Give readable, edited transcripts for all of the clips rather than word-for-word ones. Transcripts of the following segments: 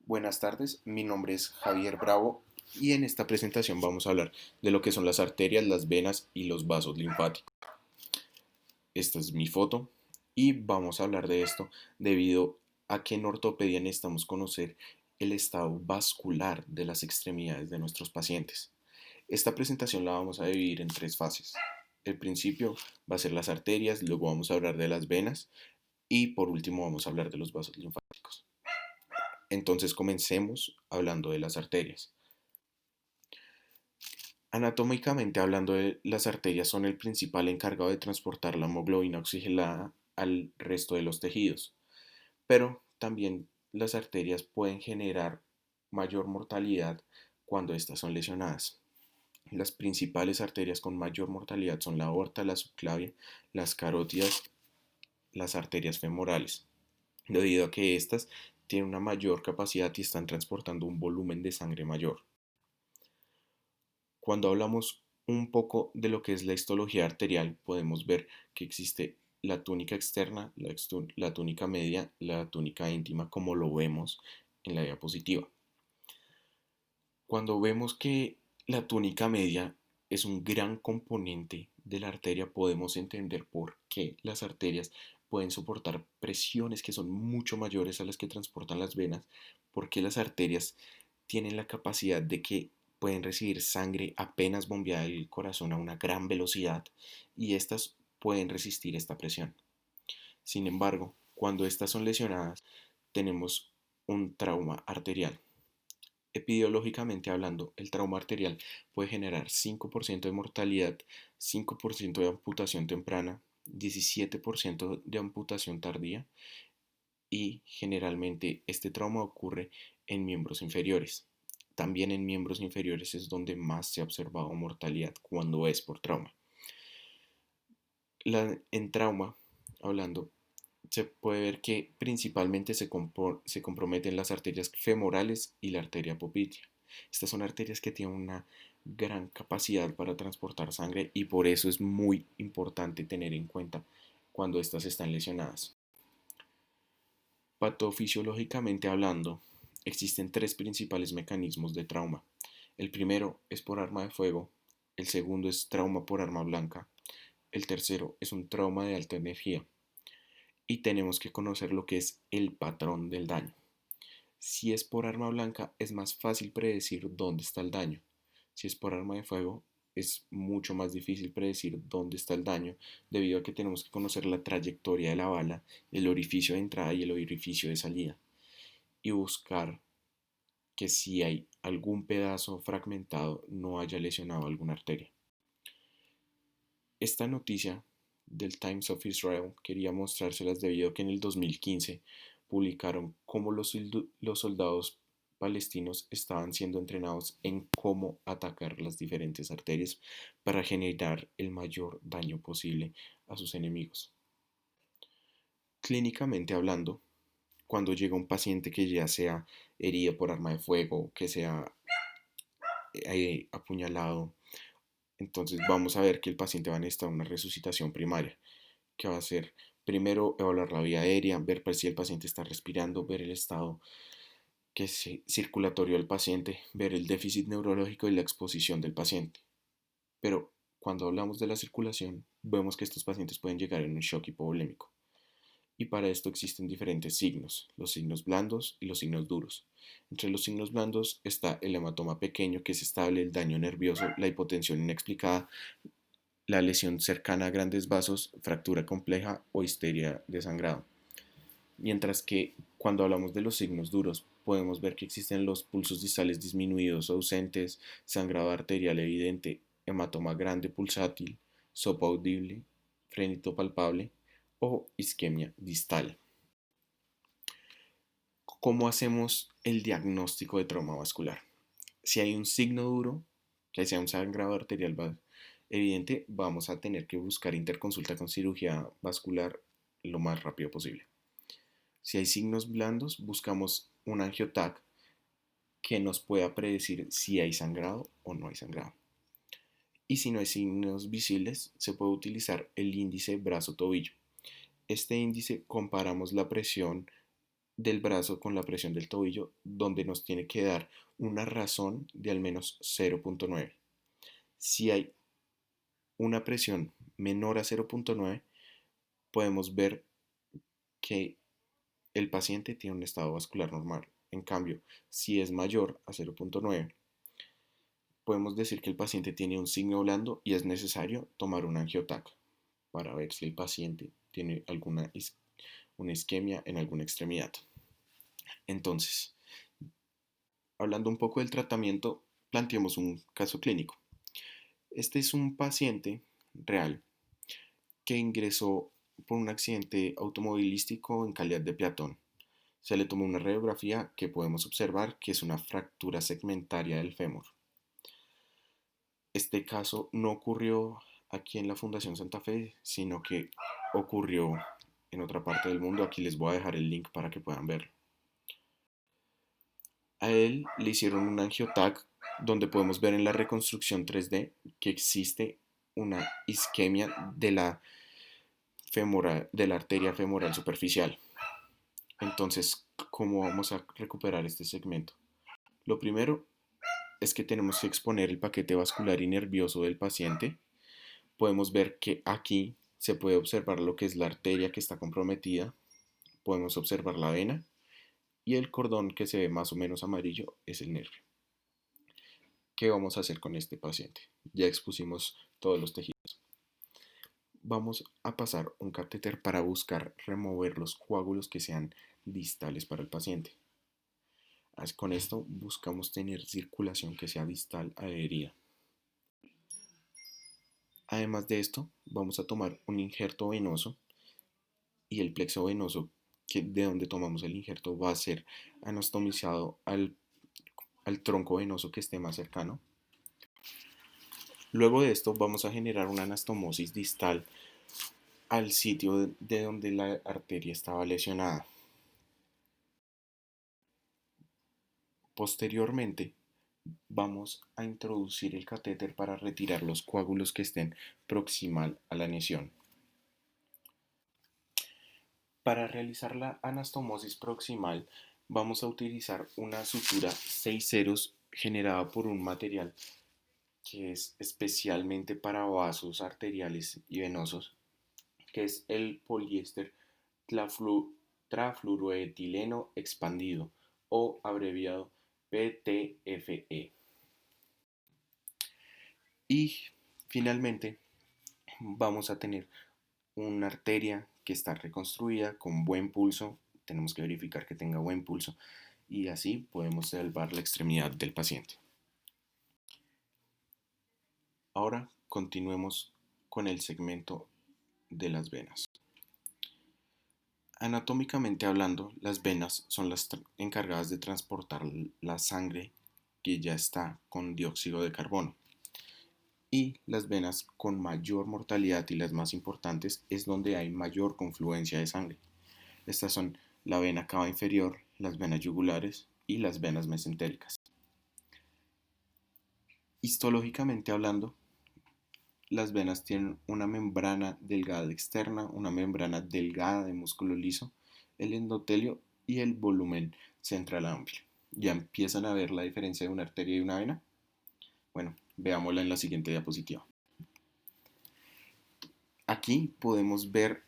Buenas tardes, mi nombre es Javier Bravo y en esta presentación vamos a hablar de lo que son las arterias, las venas y los vasos linfáticos. Esta es mi foto y vamos a hablar de esto debido a que en ortopedia necesitamos conocer el estado vascular de las extremidades de nuestros pacientes. Esta presentación la vamos a dividir en tres fases. El principio va a ser las arterias, luego vamos a hablar de las venas y por último vamos a hablar de los vasos linfáticos. Entonces comencemos hablando de las arterias. Anatómicamente hablando, las arterias son el principal encargado de transportar la hemoglobina oxigenada al resto de los tejidos, pero también las arterias pueden generar mayor mortalidad cuando estas son lesionadas. Las principales arterias con mayor mortalidad son la aorta, la subclavia, las carótidas, las arterias femorales, debido a que estas tienen una mayor capacidad y están transportando un volumen de sangre mayor. Cuando hablamos un poco de lo que es la histología arterial, podemos ver que existe la túnica externa, la túnica media, la túnica íntima, como lo vemos en la diapositiva. Cuando vemos que la túnica media es un gran componente de la arteria, podemos entender por qué las arterias pueden soportar presiones que son mucho mayores a las que transportan las venas, porque las arterias tienen la capacidad de que pueden recibir sangre apenas bombeada del corazón a una gran velocidad y estas pueden resistir esta presión. Sin embargo, cuando estas son lesionadas, tenemos un trauma arterial. Epidemiológicamente hablando, el trauma arterial puede generar 5% de mortalidad, 5% de amputación temprana, 17% de amputación tardía y generalmente este trauma ocurre en miembros inferiores. También en miembros inferiores es donde más se ha observado mortalidad cuando es por trauma. En trauma, hablando, se puede ver que principalmente se comprometen las arterias femorales y la arteria poplitea. Estas son arterias que tienen una gran capacidad para transportar sangre y por eso es muy importante tener en cuenta cuando estas están lesionadas. Patofisiológicamente hablando, existen tres principales mecanismos de trauma. El primero es por arma de fuego, el segundo es trauma por arma blanca, el tercero es un trauma de alta energía. Y tenemos que conocer lo que es el patrón del daño. Si es por arma blanca, es más fácil predecir dónde está el daño. Si es por arma de fuego, es mucho más difícil predecir dónde está el daño, debido a que tenemos que conocer la trayectoria de la bala, el orificio de entrada y el orificio de salida, y buscar que si hay algún pedazo fragmentado no haya lesionado alguna arteria. Esta noticia del Times of Israel quería mostrárselas debido a que en el 2015 publicaron cómo los soldados palestinos estaban siendo entrenados en cómo atacar las diferentes arterias para generar el mayor daño posible a sus enemigos. Clínicamente hablando, cuando llega un paciente que ya sea herido por arma de fuego, que sea apuñalado, entonces vamos a ver que el paciente va a necesitar una resucitación primaria, que va a ser primero evaluar la vía aérea, ver si el paciente está respirando, ver el estado que es circulatorio del paciente, ver el déficit neurológico y la exposición del paciente. Pero cuando hablamos de la circulación, vemos que estos pacientes pueden llegar en un shock hipovolémico. Y para esto existen diferentes signos, los signos blandos y los signos duros. Entre los signos blandos está el hematoma pequeño, que es estable, el daño nervioso, la hipotensión inexplicada, la lesión cercana a grandes vasos, fractura compleja o histeria de sangrado. Mientras que cuando hablamos de los signos duros, podemos ver que existen los pulsos distales disminuidos o ausentes, sangrado arterial evidente, hematoma grande pulsátil, sopa audible, frenito palpable o isquemia distal. ¿Cómo hacemos el diagnóstico de trauma vascular? Si hay un signo duro, que sea un sangrado arterial evidente, vamos a tener que buscar interconsulta con cirugía vascular lo más rápido posible. Si hay signos blandos, buscamos un angiotac que nos pueda predecir si hay sangrado o no hay sangrado. Y si no hay signos visibles, se puede utilizar el índice brazo-tobillo. Este índice comparamos la presión del brazo con la presión del tobillo, donde nos tiene que dar una razón de al menos 0,9. Si hay una presión menor a 0,9, podemos ver que el paciente tiene un estado vascular normal. En cambio, si es mayor a 0,9, podemos decir que el paciente tiene un signo blando y es necesario tomar un angiotac para ver si el paciente tiene una isquemia en alguna extremidad. Entonces, hablando un poco del tratamiento, planteemos un caso clínico. Este es un paciente real que ingresó por un accidente automovilístico en calidad de peatón. Se le tomó una radiografía que podemos observar que es una fractura segmentaria del fémur. Este caso no ocurrió aquí en la Fundación Santa Fe, sino que ocurrió en otra parte del mundo. Aquí les voy a dejar el link para que puedan verlo. A él le hicieron un angiotac donde podemos ver en la reconstrucción 3D que existe una isquemia de la arteria femoral superficial. Entonces, ¿cómo vamos a recuperar este segmento? Lo primero es que tenemos que exponer el paquete vascular y nervioso del paciente. Podemos ver que aquí se puede observar lo que es la arteria que está comprometida, podemos observar la vena y el cordón que se ve más o menos amarillo es el nervio. ¿Qué vamos a hacer con este paciente? Ya expusimos todos los tejidos. Vamos a pasar un catéter para buscar remover los coágulos que sean distales para el paciente. Con esto buscamos tener circulación que sea distal a la herida. Además de esto, vamos a tomar un injerto venoso y el plexo venoso de donde tomamos el injerto va a ser anastomizado al tronco venoso que esté más cercano. Luego de esto vamos a generar una anastomosis distal al sitio de donde la arteria estaba lesionada. Posteriormente vamos a introducir el catéter para retirar los coágulos que estén proximal a la lesión. Para realizar la anastomosis proximal vamos a utilizar una sutura 6 ceros generada por un material que es especialmente para vasos arteriales y venosos, que es el poliéster trafluoroetileno expandido o abreviado PTFE. Y finalmente vamos a tener una arteria que está reconstruida con buen pulso. Tenemos que verificar que tenga buen pulso y así podemos salvar la extremidad del paciente. Ahora continuemos con el segmento de las venas. Anatómicamente hablando, las venas son las encargadas de transportar la sangre que ya está con dióxido de carbono. Y las venas con mayor mortalidad y las más importantes es donde hay mayor confluencia de sangre. Estas son la vena cava inferior, las venas yugulares y las venas mesentéricas. Histológicamente hablando, las venas tienen una membrana delgada externa, una membrana delgada de músculo liso, el endotelio y el volumen central amplio. ¿Ya empiezan a ver la diferencia de una arteria y una vena? Bueno, veámosla en la siguiente diapositiva. Aquí podemos ver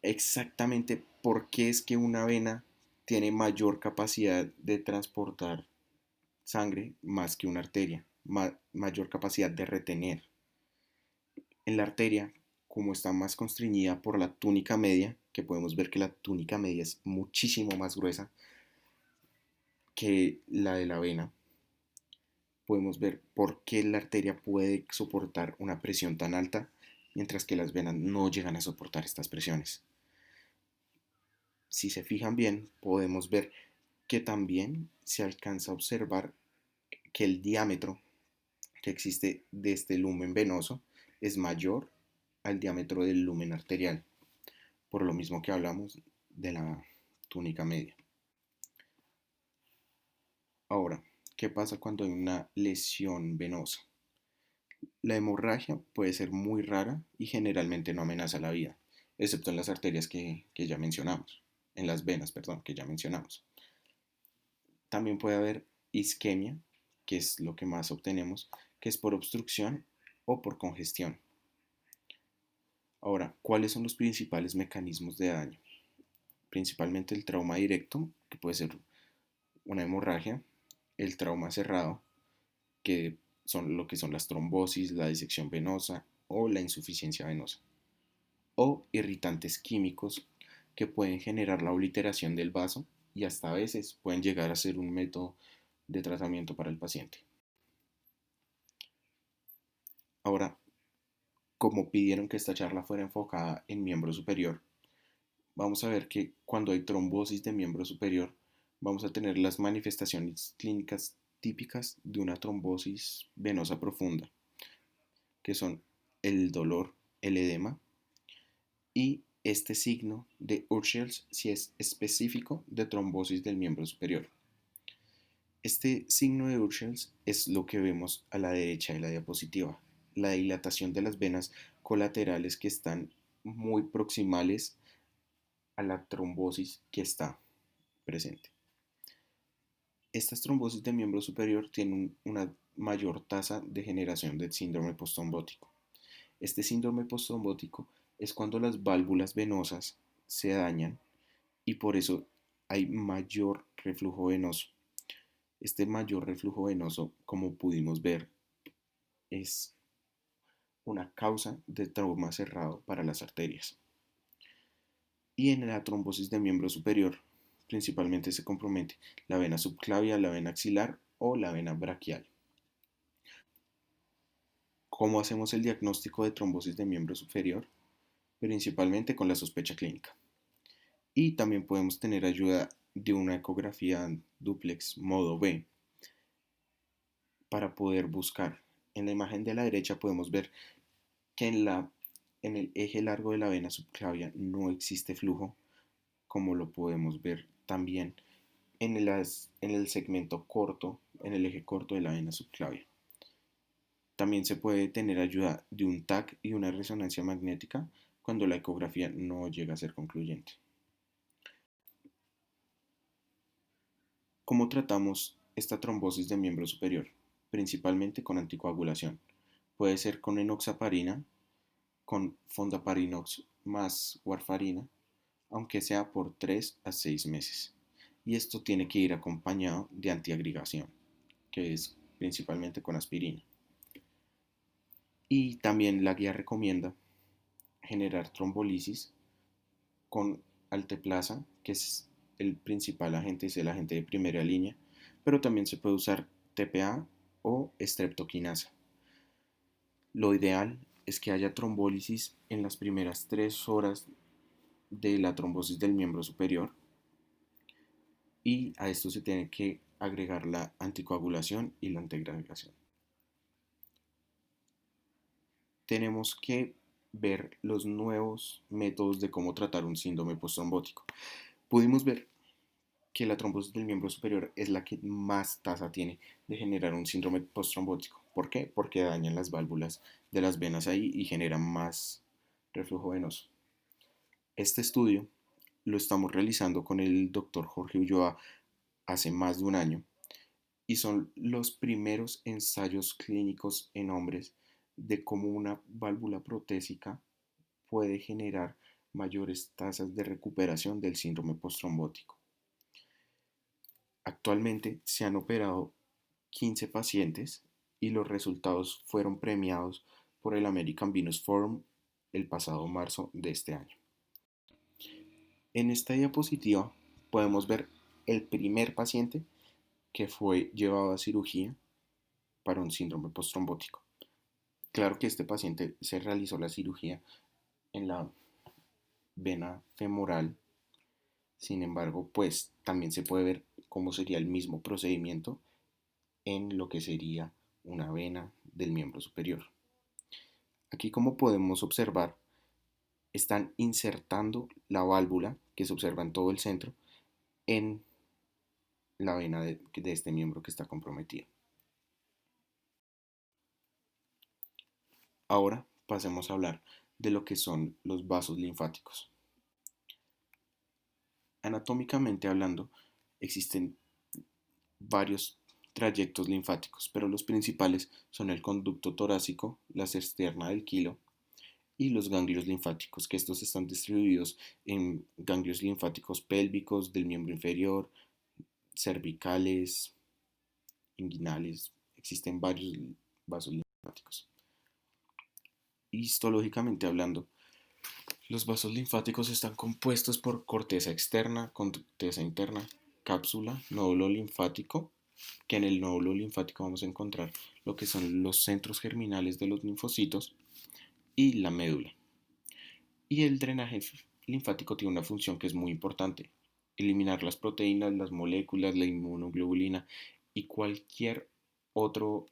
exactamente por qué es que una vena tiene mayor capacidad de transportar sangre más que una arteria, mayor capacidad de retener. En la arteria, como está más constreñida por la túnica media, que podemos ver que la túnica media es muchísimo más gruesa que la de la vena, podemos ver por qué la arteria puede soportar una presión tan alta, mientras que las venas no llegan a soportar estas presiones. Si se fijan bien, podemos ver que también se alcanza a observar que el diámetro que existe de este lumen venoso es mayor al diámetro del lumen arterial, por lo mismo que hablamos de la túnica media. Ahora, ¿qué pasa cuando hay una lesión venosa? La hemorragia puede ser muy rara y generalmente no amenaza la vida, excepto en las arterias que ya mencionamos. en las venas, perdón, que ya mencionamos. También puede haber isquemia, que es lo que más obtenemos, que es por obstrucción o por congestión. Ahora, ¿cuáles son los principales mecanismos de daño? Principalmente el trauma directo, que puede ser una hemorragia, el trauma cerrado, que son lo que son las trombosis, la disección venosa o la insuficiencia venosa, o irritantes químicos que pueden generar la obliteración del vaso y hasta a veces pueden llegar a ser un método de tratamiento para el paciente. Ahora, como pidieron que esta charla fuera enfocada en miembro superior, vamos a ver que cuando hay trombosis de miembro superior, vamos a tener las manifestaciones clínicas típicas de una trombosis venosa profunda, que son el dolor, el edema y este signo de Urschels si es específico de trombosis del miembro superior. Este signo de Urschels es lo que vemos a la derecha de la diapositiva, la dilatación de las venas colaterales que están muy proximales a la trombosis que está presente. Estas trombosis de miembro superior tienen una mayor tasa de generación del síndrome postrombótico. Este síndrome postrombótico es cuando las válvulas venosas se dañan y por eso hay mayor reflujo venoso. Este mayor reflujo venoso, como pudimos ver, es una causa de trauma cerrado para las arterias. Y en la trombosis de miembro superior, principalmente se compromete la vena subclavia, la vena axilar o la vena braquial. ¿Cómo hacemos el diagnóstico de trombosis de miembro superior? Principalmente con la sospecha clínica. Y también podemos tener ayuda de una ecografía dúplex modo B para poder buscar. En la imagen de la derecha podemos ver que en el eje largo de la vena subclavia no existe flujo, como lo podemos ver también en el segmento corto, en el eje corto de la vena subclavia. También se puede tener ayuda de un TAC y una resonancia magnética cuando la ecografía no llega a ser concluyente. ¿Cómo tratamos esta trombosis de miembro superior? Principalmente con anticoagulación. Puede ser con enoxaparina, con fondaparinox más warfarina, aunque sea por 3 a 6 meses. Y esto tiene que ir acompañado de antiagregación, que es principalmente con aspirina. Y también la guía recomienda generar trombolisis con alteplasa, que es el principal agente, es el agente de primera línea, pero también se puede usar TPA o streptokinasa. Lo ideal es que haya trombólisis en las primeras 3 horas de la trombosis del miembro superior y a esto se tiene que agregar la anticoagulación y la antiagregación. Tenemos que ver los nuevos métodos de cómo tratar un síndrome postrombótico. Pudimos ver que la trombosis del miembro superior es la que más tasa tiene de generar un síndrome postrombótico. ¿Por qué? Porque dañan las válvulas de las venas ahí y generan más reflujo venoso. Este estudio lo estamos realizando con el doctor Jorge Ulloa hace más de un año y son los primeros ensayos clínicos en hombres de cómo una válvula protésica puede generar mayores tasas de recuperación del síndrome postrombótico. Actualmente se han operado 15 pacientes y los resultados fueron premiados por el American Venous Forum el pasado marzo de este año. En esta diapositiva podemos ver el primer paciente que fue llevado a cirugía para un síndrome postrombótico. Claro que este paciente se realizó la cirugía en la vena femoral, sin embargo, pues también se puede ver cómo sería el mismo procedimiento en lo que sería una vena del miembro superior. Aquí, como podemos observar, están insertando la válvula que se observa en todo el centro en la vena de este miembro que está comprometido. Ahora pasemos a hablar de lo que son los vasos linfáticos. Anatómicamente hablando, existen varios trayectos linfáticos, pero los principales son el conducto torácico, la cisterna del quilo y los ganglios linfáticos, que estos están distribuidos en ganglios linfáticos pélvicos, del miembro inferior, cervicales, inguinales. Existen varios vasos linfáticos. Histológicamente hablando, los vasos linfáticos están compuestos por corteza externa, corteza interna, cápsula, nódulo linfático, que en el nódulo linfático vamos a encontrar lo que son los centros germinales de los linfocitos y la médula. Y el drenaje linfático tiene una función que es muy importante: eliminar las proteínas, las moléculas, la inmunoglobulina y cualquier otro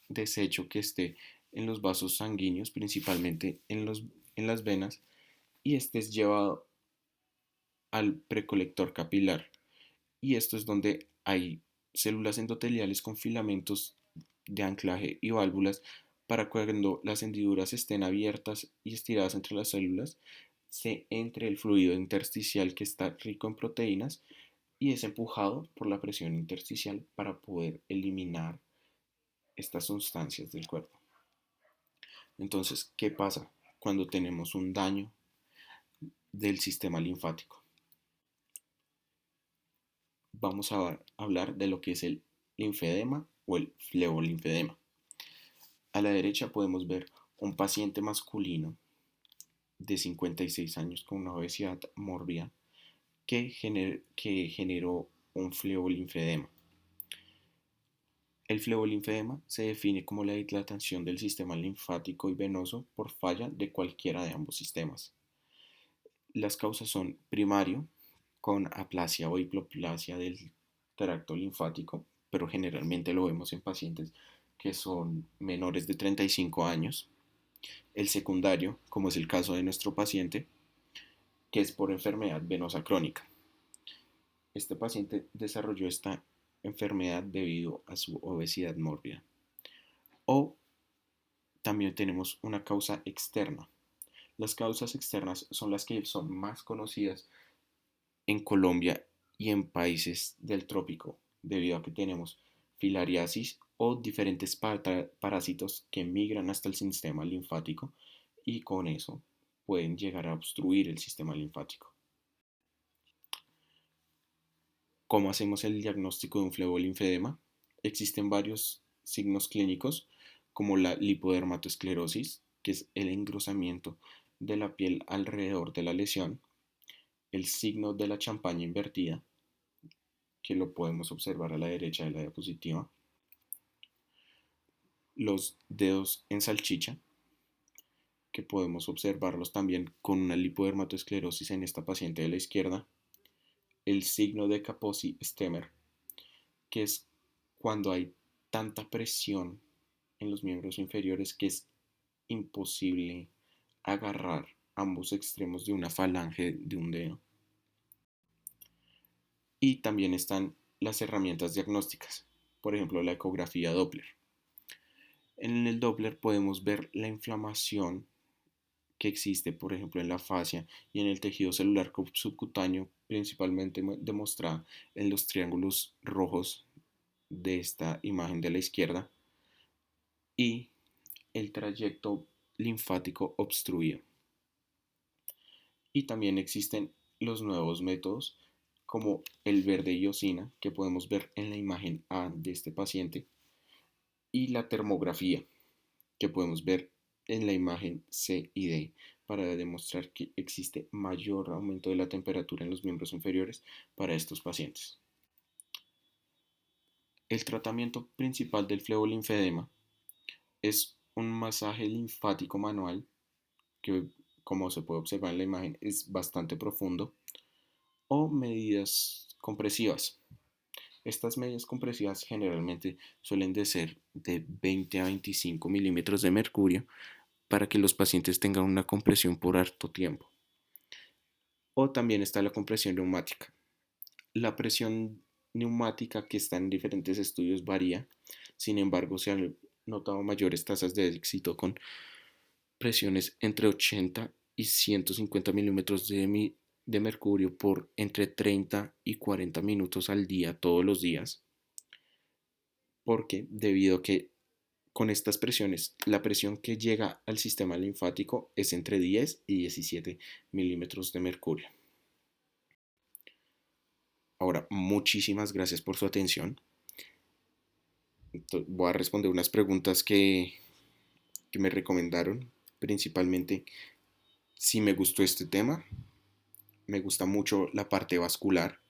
desecho que esté en los vasos sanguíneos, principalmente en las venas, y este es llevado al precolector capilar. Y esto es donde hay células endoteliales con filamentos de anclaje y válvulas para cuando las hendiduras estén abiertas y estiradas entre las células, se entre el fluido intersticial que está rico en proteínas y es empujado por la presión intersticial para poder eliminar estas sustancias del cuerpo. Entonces, ¿qué pasa cuando tenemos un daño del sistema linfático? Vamos a hablar de lo que es el linfedema o el fleolinfedema. A la derecha podemos ver un paciente masculino de 56 años con una obesidad mórbida que generó un fleolinfedema. El fleolinfedema se define como la dilatación del sistema linfático y venoso por falla de cualquiera de ambos sistemas. Las causas son primario, con aplasia o hipoplasia del tracto linfático, pero generalmente lo vemos en pacientes que son menores de 35 años. El secundario, como es el caso de nuestro paciente, que es por enfermedad venosa crónica. Este paciente desarrolló esta enfermedad debido a su obesidad mórbida. O también tenemos una causa externa. Las causas externas son las que son más conocidas en Colombia y en países del trópico, debido a que tenemos filariasis o diferentes parásitos que migran hasta el sistema linfático y con eso pueden llegar a obstruir el sistema linfático. ¿Cómo hacemos el diagnóstico de un fleolinfedema? Existen varios signos clínicos como la lipodermatoesclerosis, que es el engrosamiento de la piel alrededor de la lesión, el signo de la champaña invertida, que lo podemos observar a la derecha de la diapositiva, los dedos en salchicha, que podemos observarlos también con una lipodermatoesclerosis en esta paciente de la izquierda, el signo de Kaposi-Stemmer, que es cuando hay tanta presión en los miembros inferiores que es imposible agarrar ambos extremos de una falange de un dedo. Y también están las herramientas diagnósticas, por ejemplo la ecografía Doppler. En el Doppler podemos ver la inflamación que existe, por ejemplo, en la fascia y en el tejido celular subcutáneo, principalmente demostrada en los triángulos rojos de esta imagen de la izquierda, y el trayecto linfático obstruido. Y también existen los nuevos métodos como el verde iosina, que podemos ver en la imagen A de este paciente, y la termografía, que podemos ver en la imagen C y D, para demostrar que existe mayor aumento de la temperatura en los miembros inferiores para estos pacientes. El tratamiento principal del fleolinfedema es un masaje linfático manual, que como se puede observar en la imagen es bastante profundo, o medidas compresivas. Estas medidas compresivas generalmente suelen de ser de 20 a 25 milímetros de mercurio para que los pacientes tengan una compresión por harto tiempo. O también está la compresión neumática. La presión neumática, que está en diferentes estudios, varía. Sin embargo, se han notado mayores tasas de éxito con presiones entre 80 y 150 milímetros de de mercurio por entre 30 y 40 minutos al día, todos los días, porque debido a que con estas presiones, la presión que llega al sistema linfático es entre 10 y 17 milímetros de mercurio. Ahora, muchísimas gracias por su atención. Voy a responder unas preguntas que me recomendaron, principalmente si me gustó este tema. Me gusta mucho la parte vascular,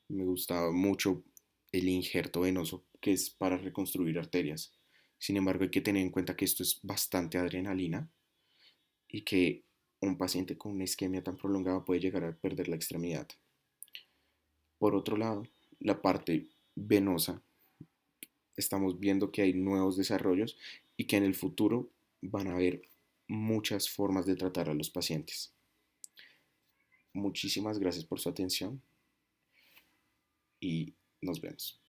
me gusta mucho el injerto venoso que es para reconstruir arterias. Sin embargo, hay que tener en cuenta que esto es bastante adrenalina y que un paciente con una isquemia tan prolongada puede llegar a perder la extremidad. Por otro lado, la parte venosa, estamos viendo que hay nuevos desarrollos y que en el futuro van a haber muchas formas de tratar a los pacientes. Muchísimas gracias por su atención y nos vemos.